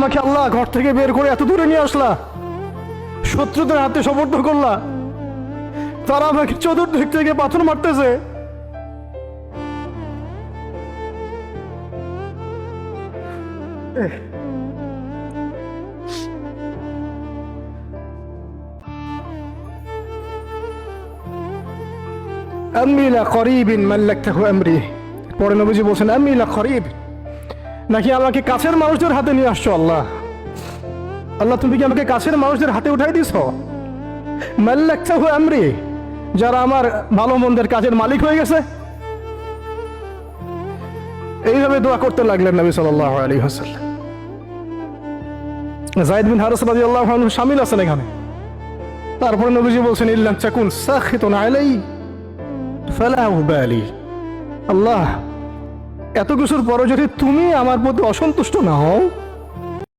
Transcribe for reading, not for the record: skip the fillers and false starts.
আমাকে আল্লাহ ঘর থেকে বের করে এত দূরে নিয়ে আসলা, শত্রুদের হাতে সমর্থ করলা, তারা আমাকে চতুর্দিক থেকে পাথর মারতেছে। আম্মি লা করিবিন মাল্লাকতাহু আমরি। পরে নবীজি বলছেন আম্মি লা করিব, নাকি আমাকে কাছের মানুষদের হাতে নিয়ে আসছো আল্লাহ? আল্লাহ তুমি কি আমাকে কাছের মানুষদের হাতে উঠাই দিছ? মাল্লাকতাহু আমরি, যারা আমার ভালো মন্দের কাজের মালিক হয়ে গেছে। এইভাবে দোয়া করতে লাগলেন নবী সাল্লাল্লাহু আলাইহি ওয়াসাল্লাম। যায়েদ বিন হারিস রাদিয়াল্লাহু আনহু শামিল আছেন এখানে। তারপরে নবীজি বলছেন ইল্লাম তাকুন সাখিতুন আলাই ফালা উবালি। আল্লাহ, এত কিছুর পরে যদি তুমি আমার প্রতি অসন্তুষ্ট না হও